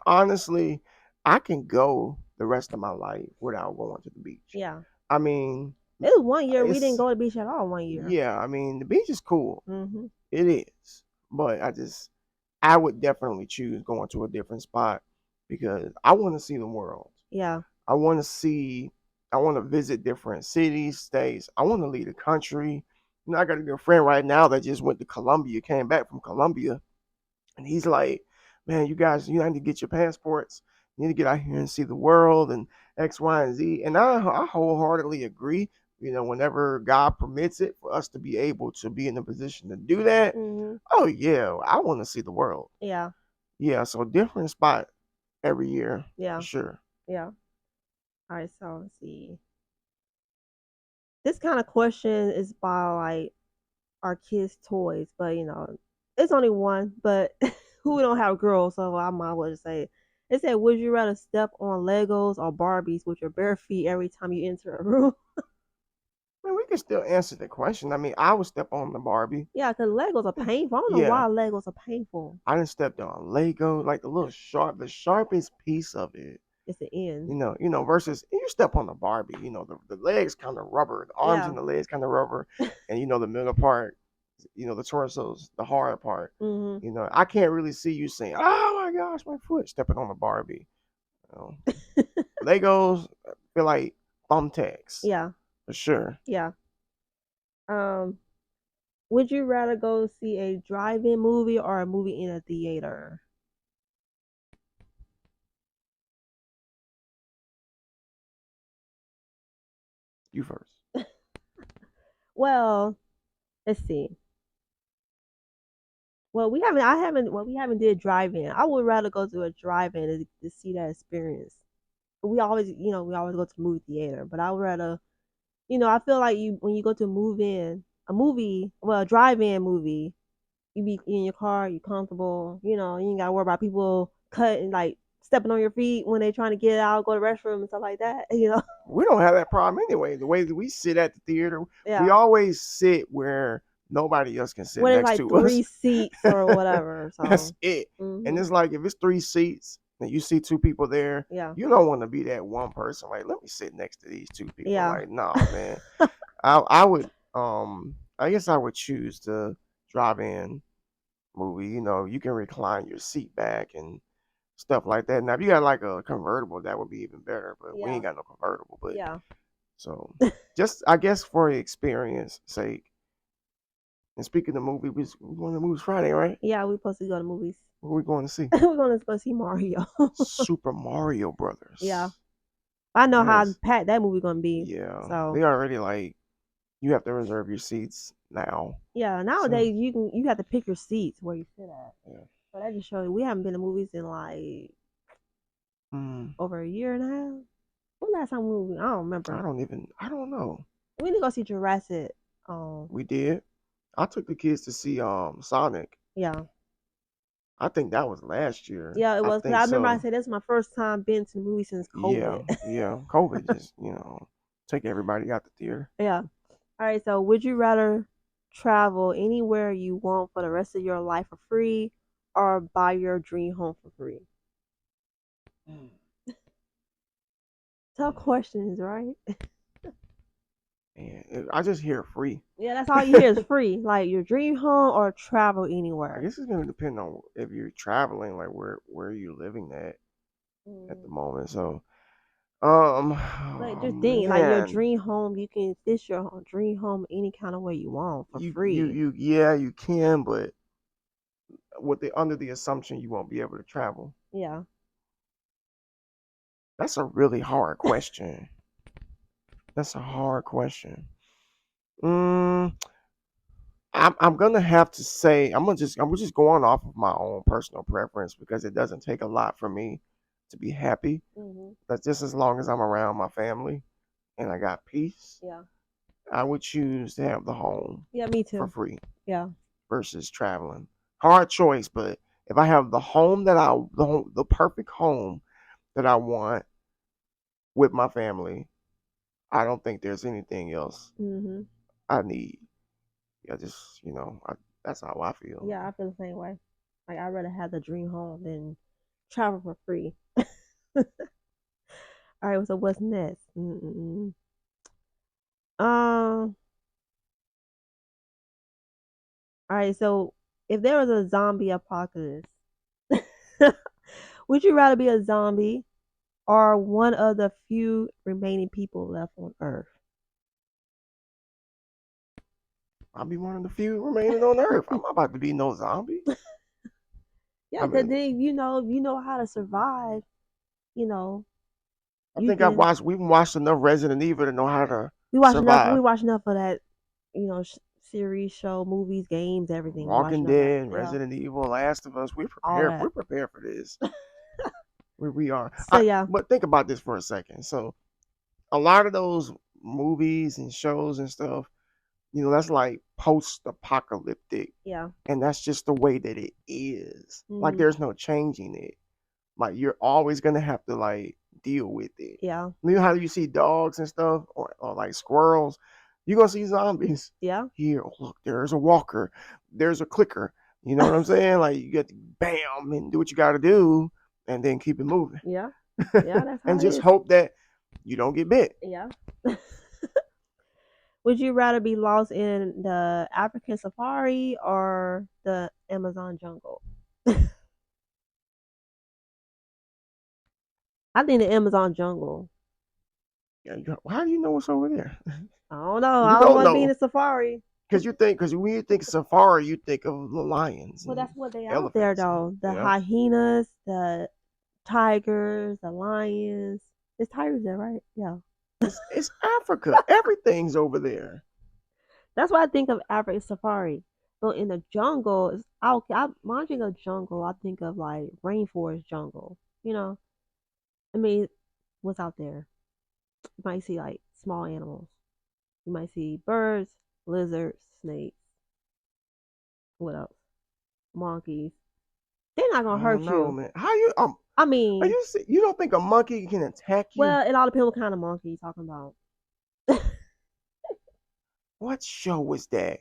honestly, I can go the rest of my life without going to the beach. Yeah. I mean, It was one year we didn't it's go to the beach at all. One year. yeah. I mean, the beach is cool. Mhm. It is, but I would definitely choose going to a different spot because I want to see the world. Yeah. I want to see. I want to visit different cities, states. I want to leave the country. I got a good friend right now that just went to Colombia, came back from Colombia, and he's like, "Man, you guys, you need to get your passports. You need to get out here and see the world and X, Y, and Z." And I wholeheartedly agree. Whenever God permits it for us to be able to be in a position to do that, Mhm. oh yeah, I want to see the world. Yeah. Yeah, so different spot every year for Yeah. sure. Yeah. All right. So let's see. This kind of question is by like our kids' toys, but it's only one. But who don't have girls, so I might as well just say it. It said, "Would you rather step on Legos or Barbies with your bare feet every time you enter a room?" I mean, we can still answer the question. I mean, I would step on the Barbie. Yeah, because Legos are painful. I don't know Yeah, why Legos are painful. I didn't step on Lego, like the sharpest piece of it. It's the end. Versus you step on the Barbie. The legs kind of rubber, the arms Yeah. and the legs kind of rubber, and the middle part, the torso's the hard part. Mhm. I can't really see you saying, "Oh my gosh, my foot," stepping on the Barbie. You know, Legos feel like thumbtacks Yeah. for sure. Yeah. Um. Would you rather go see a drive-in movie or a movie in a theater? You first. Well, let's see. Well, we haven't. I haven't. Well, we haven't did drive-in. I would rather go to a drive-in to see that experience. We always go to the movie theater, but I would rather, I feel like you when you go to a drive-in movie, you be in your car, you comfortable, you ain't gotta worry about people cutting like stepping on your feet when they trying to get out, go to the restroom and stuff like that. We don't have that problem anyway. The way that we sit at the theater, we Yeah. always sit where nobody else can sit When it's next like to us. three seats or whatever. That's So, it. And mhm. it's like if it's three seats and you see two people there, Yeah. you don't want to be that one person. Like, let me sit next to these two people. Yeah. Like, nah, man. I would I guess I would choose the drive-in movie. You can recline your seat back and stuff like that. Now, if you got like a convertible, that would be even better. But we Yeah. ain't got no convertible. But Yeah. so, just I guess for experience sake. And speaking of movie, we going to movies Friday, right? Yeah, we supposed to go to movies. What are we going to see? We're gonna go see Mario. Super Mario Yeah. Brothers. I know how Yes, packed that movie gonna be. yeah. So They already like you have to reserve your seats now. yeah, So nowadays you have to pick your seats where you sit at. yeah. So that just shows you we haven't been to movies in like Mm, over a year and a half. When last time we I don't remember. I don't know. We need to go see Jurassic. We did. I took the kids to see Sonic. Yeah. I think that was last year. Yeah, it I was. Cause think I remember I so. said this is my first time being to the movie since Yeah, COVID. yeah. COVID just, take everybody out the theater. Yeah. All right. So, would you rather travel anywhere you want for the rest of your life for free, or buy your dream home for free? Mm. Tough questions, right? And I just hear free. Yeah, that's all you hear is free. Like your dream home or travel I anywhere. guess it's gonna depend on if you're traveling, like where you living at the Mm. moment. So, But oh just think, like your man, dream home, you can this your dream home any kind of way you want for free. yeah, you can, but with the under the assumption you won't be able to travel. Yeah. That's a really hard question. That's a hard question. Mm, I'm gonna have to say I'm just going off of my own personal preference because it doesn't take a lot for me to be happy. Mhm. That's just as long as I'm around my family and I got peace. Yeah. I would choose to have the home Yeah, me for too. free Yeah. versus traveling. Hard choice, but if I have the home the perfect home that I want with my family, I don't think there's anything else Mhm. I need. I just, that's how I Yeah, feel. I feel the same way. Like I'd rather have the dream home than travel for free. All right, so what's next? Mm-mm. Um. All right, so if there was a zombie apocalypse, would you rather be a zombie or one of the few remaining people left on Earth? I'll be one of the few remaining on Earth. I'm not about to be no zombie. Yeah, I because mean, then you know how to survive. You know, I you think I've can. watched. We've watched enough Resident Evil to know how to We watch enough. We survive. watch enough of that. Series, show, movies, games, everything. We watch Walking enough of that. Dead, Yeah, Resident Evil, Last of Us. We're all prepared. that. We're prepared for this. We are. So yeah, But think about this for a second. So a lot of those movies and shows and stuff, that's like post-apocalyptic, yeah, and that's just the way that it is. Like mm, there's no changing it. Like you're always gonna have to like deal with it. yeah, You know how you see dogs and stuff, or like squirrels, you're gonna see zombies. yeah, Here, oh, look, there's a walker, there's a clicker. You know what I'm saying? Like you get to bam and do what you got to do, and then keep it moving, yeah, yeah. That's and how it just is. hope that you don't get bit. Yeah. Would you rather be lost in the African safari or the Amazon jungle? I think the Amazon jungle. Yeah, how do you know what's over there? I don't know. You I don't don't want to be in know the safari. because when you think safari, you think of the lions Well, and that's what they out there elephants, and though. The yeah, hyenas, the tigers, the lions. There's tigers there, right? Yeah. it's Africa. Everything's over there. That's why I think of African safari. So in the jungle, when I think of jungle, I think of like rainforest jungle. You know, I mean, what's out there? You might see like small animals. You might see birds, lizards, snakes. What else? Monkeys. They're not I gonna don't hurt know, you. man. How you I are mean, you don't think a monkey can attack you? well, it all depends what kind of monkey you're talking about. What show was that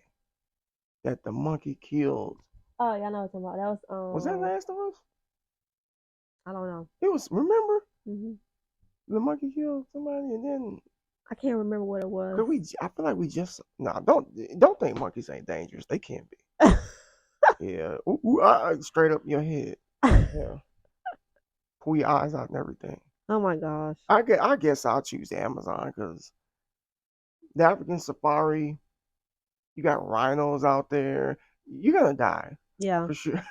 the monkey killed? Oh yeah, I know what you're talking about. That was Was that Last of Us? I don't know. It was. Remember Hmm. the monkey killed somebody, and then I can't remember what it was. could we? I feel like we just no. Don't think monkeys ain't dangerous. They can be. Yeah. Ooh, ooh, straight up your head. Yeah. Pull your eyes out and everything. Oh my gosh. I guess I'll choose Amazon because the African safari. You got rhinos out there. You're gonna die Yeah. for sure.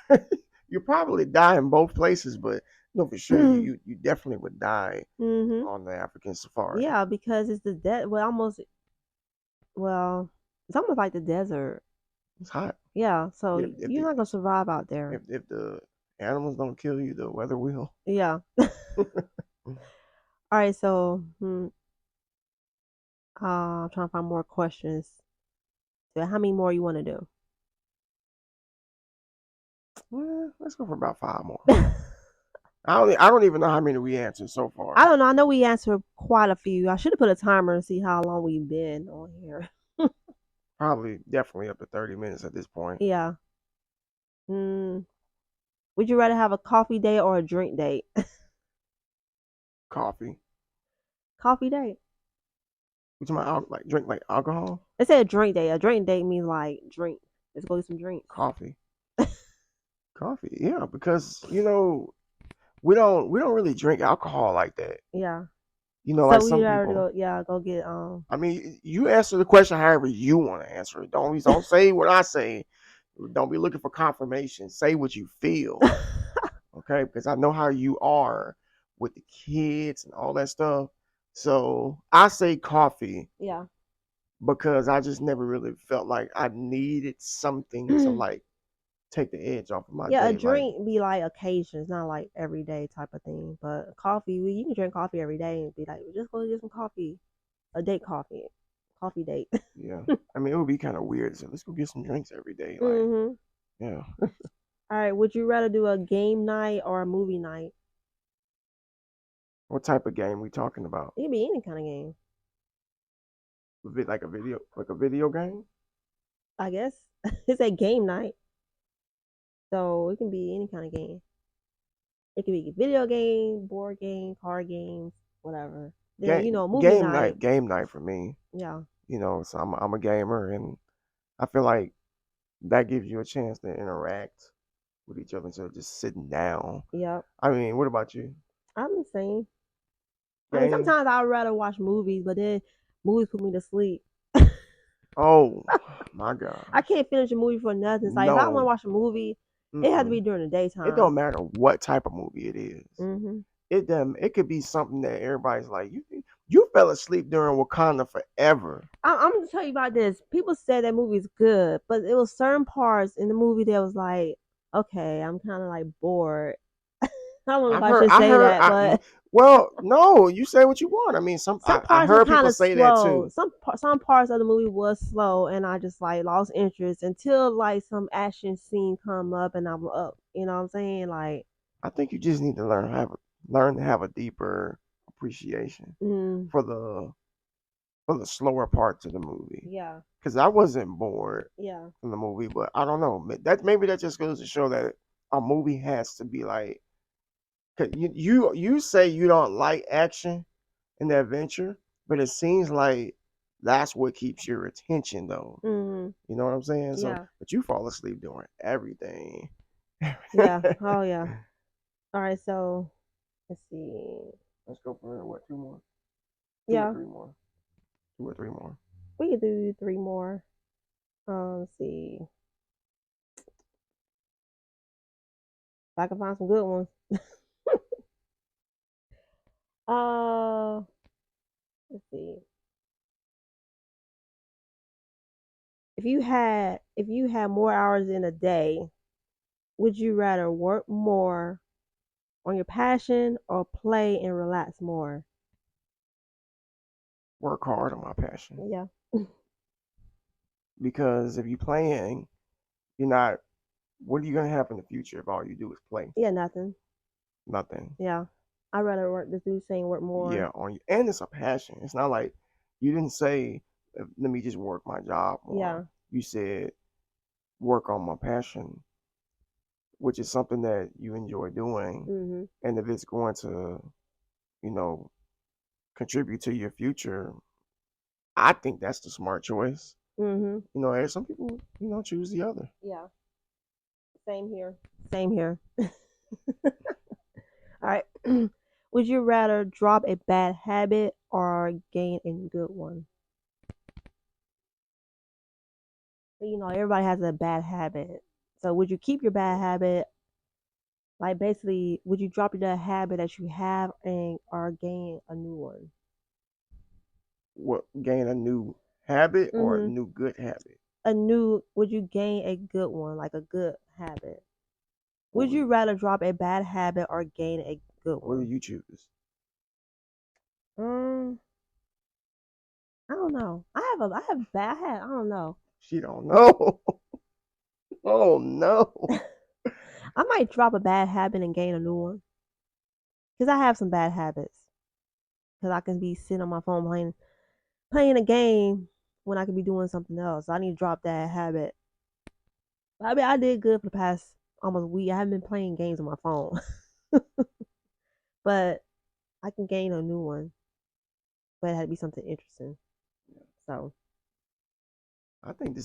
You probably die in both places, but no, for sure you definitely would die Mhm. on the African safari. Yeah, because it's the well, it's almost like the desert. It's hot. Yeah, so If if you're the not gonna survive out there. if the animals don't kill you, the weather will. Yeah. All right, so I'm trying to find more questions. So how many more you want to do? Let's go for about five more. I don't even know how many we answered so I far. don't know. I know we answered quite a few. I should have put a timer and see how long we've been on here. Probably definitely up to 30 minutes at this point. Yeah. Mm. Would you rather have a coffee date or a drink date? Coffee. Coffee date. You talking about like drink like alcohol? They say a drink date. A drink date means like drink. Let's go get some drinks. Coffee. Coffee. Yeah, because we don't really drink alcohol like that. Yeah. Like So we some rather people. go. Yeah, go get I mean, you answer the question however you want to answer it. Don't say what I say. Don't be looking for confirmation. Say what you feel, okay? Because I know how you are with the kids and all that stuff. So I say coffee Yeah. because I just never really felt like I needed something to like take the edge off of my Yeah, a day. Like, drink be like occasions, not like everyday type of thing. But coffee, you can drink coffee every day and be like, just go get some coffee. A date coffee date. yeah. I mean, it would be kind of weird. So let's go get some drinks every day. Like, Mhm. yeah. All right. Would you rather do a game night or a movie night? What type of game we talking about? It can be any kind of game. Like a video game? I guess it's a game night, so it can be any kind of game. It can be video game, board game, card games, whatever. Then movie night. Game night for me. Yeah. So I'm a gamer, and I feel like that gives you a chance to interact with each other instead of just sitting down. Yep. I mean, what about you? I'm the same. I mean, Game? sometimes I'd rather watch movies, but then movies put me to sleep. Oh my I gosh. can't finish a movie for nothing. It's like if I want to No. watch a movie, it has to be Mm-mm. during the It daytime. don't matter what type of movie it is. Mhm. It could be something that everybody's like, you fell asleep during Wakanda Forever. I'm gonna tell you about this. People said that movie's good, but it was certain parts in the movie that was like, okay, I'm kind of like bored. I don't know if I've I heard should I say heard that, but well, no, you say what you want. I mean, some I parts were heard kind people of say that slow. too. Some parts of the movie was slow, and I just like lost interest until like some action scene come up, and I'm up. You know what I'm saying? Like, I think you just need to learn to have a deeper appreciation mm, for the slower parts of the movie. yeah, Because I wasn't bored yeah, in the movie, but I don't know. Maybe that just goes to show that a movie has to be like. 'Cause you say you don't like action and adventure, but it seems like that's what keeps your attention though. mm, You know what I'm saying? So, yeah, but you fall asleep doing everything. yeah. Oh yeah. All right, so let's see. Let's go for what? Two more? Two or Yeah, three more? Two or three more? we can do three more. Let's see if I can find some good ones. Uh, let's see. If you had more hours in a day, would you rather work more on your passion or play and relax more? Work hard on my passion Yeah. because if you're playing, you're not. What are you gonna have in the future if all you do is play? Yeah, nothing. Nothing. Yeah. I'd rather work this dude saying work more. Yeah, on you, and it's a passion. It's not like you didn't say, "Let me just work my job more." Yeah. You said, "Work on my passion," which is something that you enjoy doing, Mhm. and if it's going to, you know, contribute to your future, I think that's the smart choice. Mhm. And some people, choose the other. Yeah. Same here. Same here. All right. Would you rather drop a bad habit or gain a good one? So, everybody has a bad habit. So would you keep your bad habit? Like basically, would you drop the habit that you have and or gain a new one? What, gain a new habit or a Mhm. new good habit? Would you gain a good one, like a good habit? What Would would you rather drop a bad habit or gain a good what do one? you choose? Um, I don't know. I have bad habit. I don't know. She don't know. Oh no. I might drop a bad habit and gain a new one. Cause I have some bad habits. Cause I can be sitting on my phone playing a game when I could be doing something else. I need to drop that habit. I mean, I did good for the past almost week. I haven't been playing games on my phone, but I can gain a new one. But it had to be something interesting. So, I think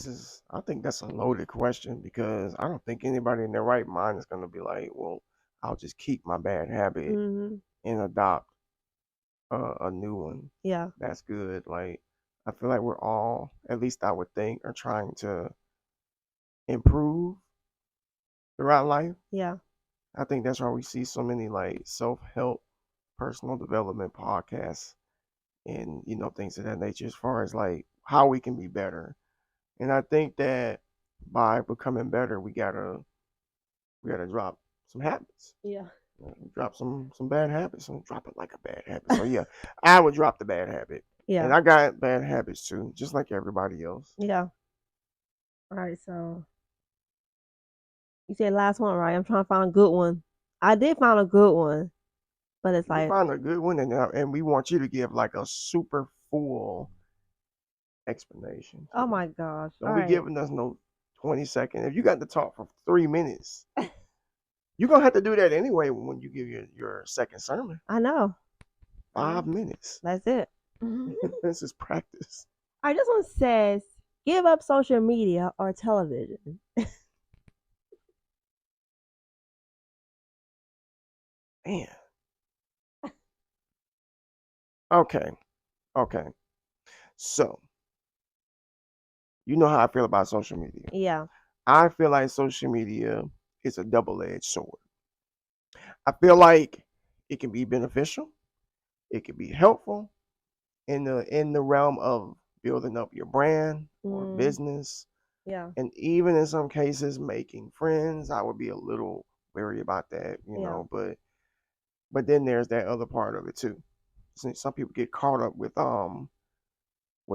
that's a loaded question because I don't think anybody in their right mind is going to be like, well, I'll just keep my bad habit hmm, and adopt a new one. yeah, That's good. Like, I feel like we're all, at least I would think, are trying to improve throughout life. yeah, I think that's why we see so many like self help, personal development podcasts and, things of that nature as far as like how we can be better. And I think that by becoming better, we gotta drop some habits. yeah, Drop some bad habits and drop it like a bad habit. So yeah, I would drop the bad habit. yeah, And I got bad habits too, just like everybody else. yeah. All right, so you said last one, right? I'm trying to find a good one. I did find a good one, but it's You like, find a good one and we want you to give like a super full explanation oh too. my gosh. All Don't be right. giving us no 20 seconds. If you got to talk for 3 minutes, you're gonna have to do that anyway when you give your second sermon. I know. I know. 5 minutes. That's it. All This is practice. right, this one says, give up social media or television. Man. Okay. Okay. So you know how I feel about social media. Yeah. I feel like social media is a double-edged sword. I feel like it can be beneficial, it can be helpful in the realm of building up your brand or Mm, business, yeah. and even in some cases making friends. I would be a little wary about that, Yeah. but then there's that other part of it too. Some people get caught up with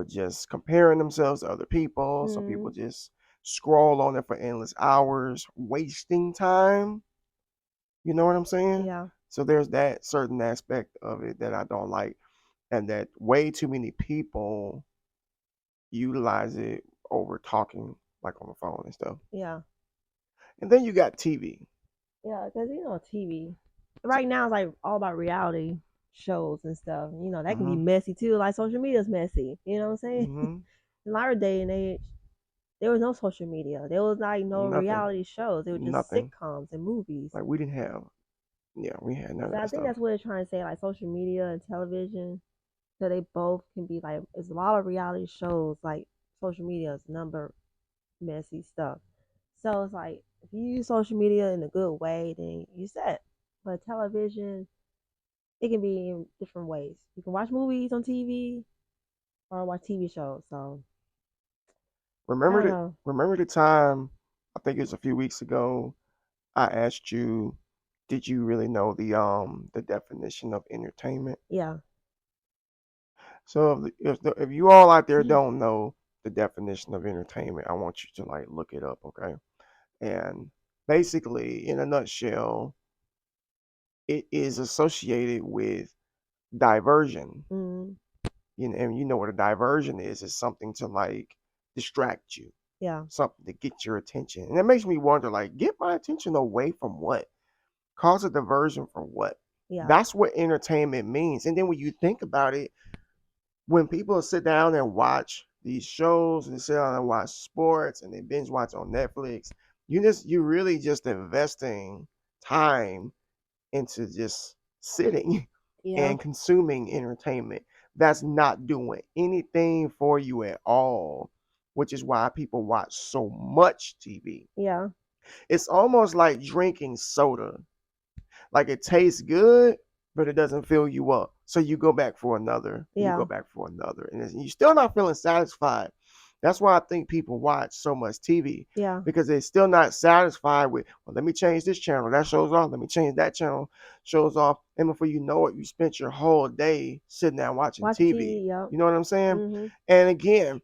just comparing themselves to other people. Some people Mm, just scroll on it for endless hours, wasting time. You know what I'm saying? yeah. So there's that certain aspect of it that I don't like, and that way too many people utilize it over talking, like on the phone and stuff. Yeah. And then you got TV. Yeah. Because, TV right now is like all about reality shows and stuff. That can be Mm-hmm. messy too. Like social media is messy. You know what I'm saying? Mm-hmm. In our day and age, there was no social media. There was like no Nothing. reality shows. They were just Nothing. sitcoms and movies. Like we didn't have. Yeah, we had none So of I that think stuff. that's what they're trying to say, like social media and television. So they both can be like, it's a lot of reality shows. Like social media is number messy stuff. So it's like if you use social media in a good way, then you set. But television, it can be in different ways. You can watch movies on TV or watch TV shows. So I Remember don't the know. remember the time, I think it was a few weeks ago, I asked you, did you really know the definition of entertainment? Yeah. So if you all out there don't know the definition of entertainment, I want you to like look it up, okay? And basically, in a nutshell, it is associated with diversion. Mm, And you know what a diversion is? It's something to like distract you, yeah. something to get your attention. And it makes me wonder, like, get my attention away from what? Cause a diversion from what? Yeah. That's what entertainment means. And then when you think about it, when people sit down and watch these shows and sit down and watch sports and they binge watch on Netflix, you're really just investing time into just sitting Yeah. and consuming entertainment. That's not doing anything for you at all, which is why people watch so much TV. Yeah. It's almost like drinking soda. Like it tastes good, but it doesn't fill you up. So you go back for another, and you go Yeah. back for another, and you're still not feeling satisfied. That's why I think people watch so much TV Yeah. because they're still not satisfied with, well, let me change this channel. That shows off. Let me change that channel. Shows off. And before you know it, you spent your whole day sitting there watching Watch TV. TV. Yep. You know what I'm saying? Mhm. And again,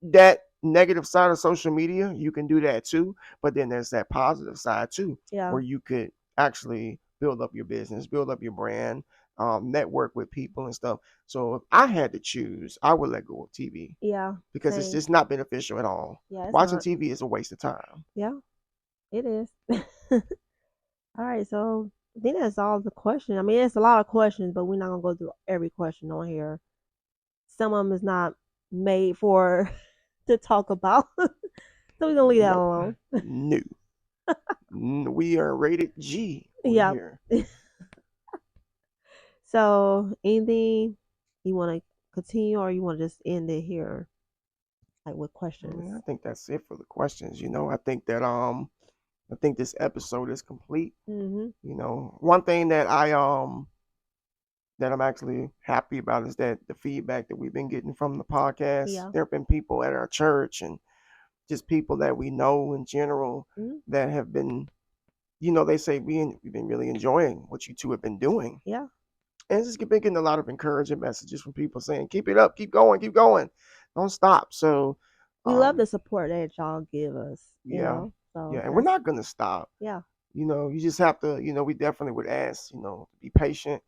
that negative side of social media, you can do that too. But then there's that positive side too, Yeah. where you could actually build up your business, build up your brand, network with people and stuff. So if I had to choose, I would let go of TV Yeah. because it's Same. just not beneficial at all. Yeah, it's Watching not. TV is a waste of time. Yeah, it is. All right, so I think that's all the questions. I mean, it's a lot of questions, but we're not gonna go through every question on here. Some of them is not made for to talk about, so we're gonna leave that Nope. alone. No. We are rated G over Yeah. here. So, anything you want to continue, or you want to just end it here, like with I questions? mean, I think that's it for the questions. I think this episode is complete. Mhm. One thing that I'm actually happy about is that the feedback that we've been getting from the podcast. Yeah. There have been people at our church and just people that we know in general Mhm. that have been, they say we've been really enjoying what you two have been doing. Yeah. And it's just been getting a lot of encouraging messages from people saying, keep it up, keep going, don't stop. So, We love um, the support that y'all give us. yeah, yeah, So and we're that's not gonna stop. yeah. You just have to, we definitely would ask, to be patient.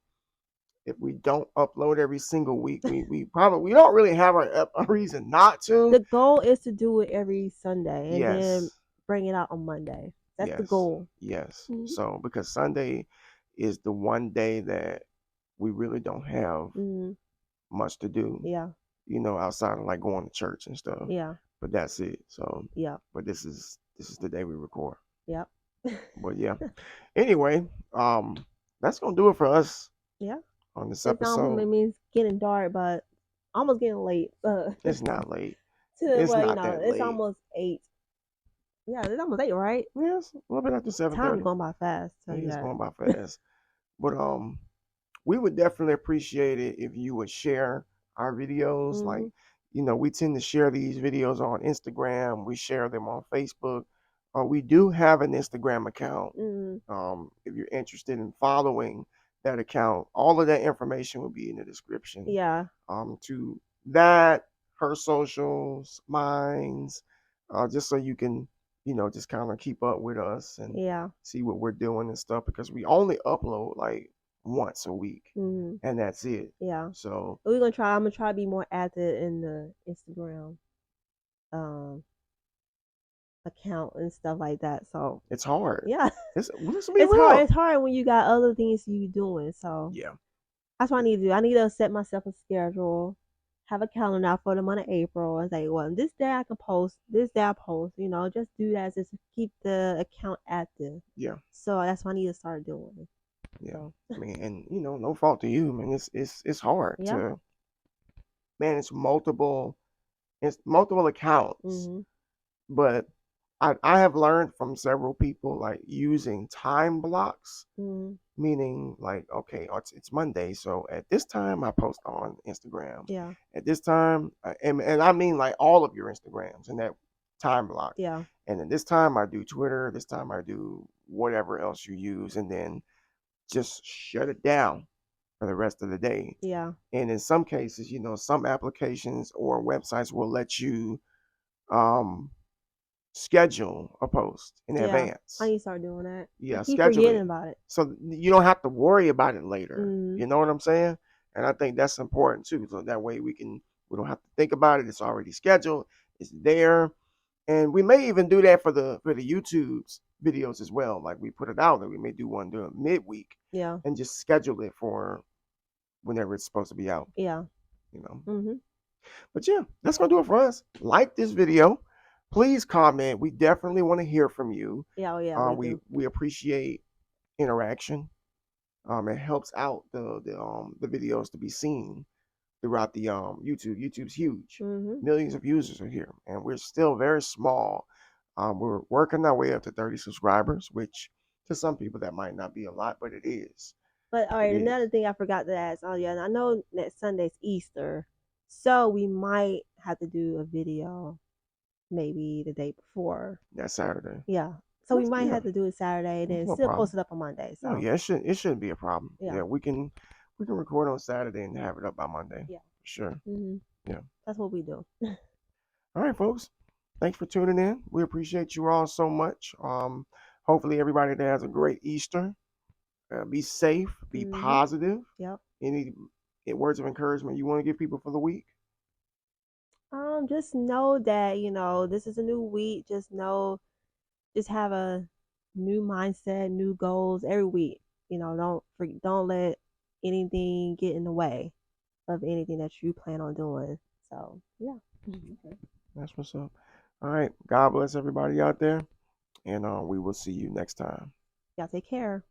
If we don't upload every single week, we don't really have a reason not to. The goal is to do it every Sunday and then Yes, bring it out on Monday. That's the yes, goal. yes. Mhm. So because Sunday is the one day that we really don't have Mhm. much to do, Yeah. outside of like going to church and stuff. Yeah. But that's it. So, Yeah. but this is the day we record. Yeah. But yeah. Anyway, that's gonna do it for us Yeah. on this It's almost episode. it means getting dark, but almost getting late. It's not late. To It's well, not that it's late. almost 8. Yeah, it's almost 8, right? Yes, a little bit after seven Time thirty. going by fast. Tell you It's that. going by fast. But we would definitely appreciate it if you would share our videos. Like, Mhm. we tend to share these videos on Instagram. We share them on Facebook. We do have an Instagram account. Mhm. If you're interested in following that account, all of that information will be in the description. Yeah. To that, her socials, mine's, just so you can, just kind of keep up with us and Yeah. see what we're doing and stuff because we only upload like once a week Mhm. and that's it. Yeah. So We're gonna try. I'm gonna try to be more active in the Instagram um account and stuff like that. So it's hard. yeah, Let's be it's hard. real. It's hard when you got other things you doing. So Yeah. that's what I need to do. I need to set myself a schedule, have a calendar out for the month of April, and say, well, this day I can post, this day I post. Just do that just to keep the account active. Yeah. So that's what I need to start doing. Yeah. So I mean, and no fault to you, man. It's hard yeah. to manage multiple accounts, Mhm. but I have learned from several people like using time blocks, Mhm. meaning like, okay, it's Monday, so at this time I post on Instagram. Yeah. At this time, and I mean like all of your Instagrams in that time block. Yeah. And then this time I do Twitter, this time I do whatever else you use, and then just shut it down for the rest of the day. Yeah. And in some cases, some applications or websites will let you um, schedule a post in Yeah. I advance. need to start doing that. I Yeah, keep schedule forgetting it about it. so you don't have to worry about it later. Mhm. You know what I'm saying? And I think that's important too. So that way we don't have to think about it. It's already scheduled. It's there. And we may even do that for the YouTube's videos as well. Like we put it out that we may do one during midweek Yeah. and just schedule it for whenever it's supposed to be out. Yeah. You know. Mhm. But yeah, that's gonna do it for us. Like this video. Please comment. We definitely want to hear from you. Yeah. Oh yeah. We We do. we appreciate interaction. It helps out the videos to be seen throughout the YouTube. YouTube's huge. Mhm. Millions of users are here, and we're still very small. We're working our way up to 30 subscribers, which to some people that might not be a lot, but it is. But all It right, is. another thing I forgot to ask. Oh yeah, I know that Sunday's Easter, so we might have to do a video maybe the day before. That's Saturday. Yeah. So we might Yeah, have to do it Saturday and that's then no still problem. post it up on Monday. Oh So yeah, it shouldn't be a problem. yeah. Yeah, we can record on Saturday and have it up by Monday. Yeah. For sure. Mhm. Yeah. That's what we do. All right, folks. thanks for tuning in. We appreciate you all so much. Hopefully, everybody that has a great Easter. Be safe. Be Mhm. positive. Yep. Any words of encouragement you want to give people for the week? Just know that, this is a new week. Just have a new mindset, new goals every week. Don't let anything get in the way of anything that you plan on doing. So, yeah. Okay. That's what's up. All right. God bless everybody out there, and we will see you next time. Y'all take care.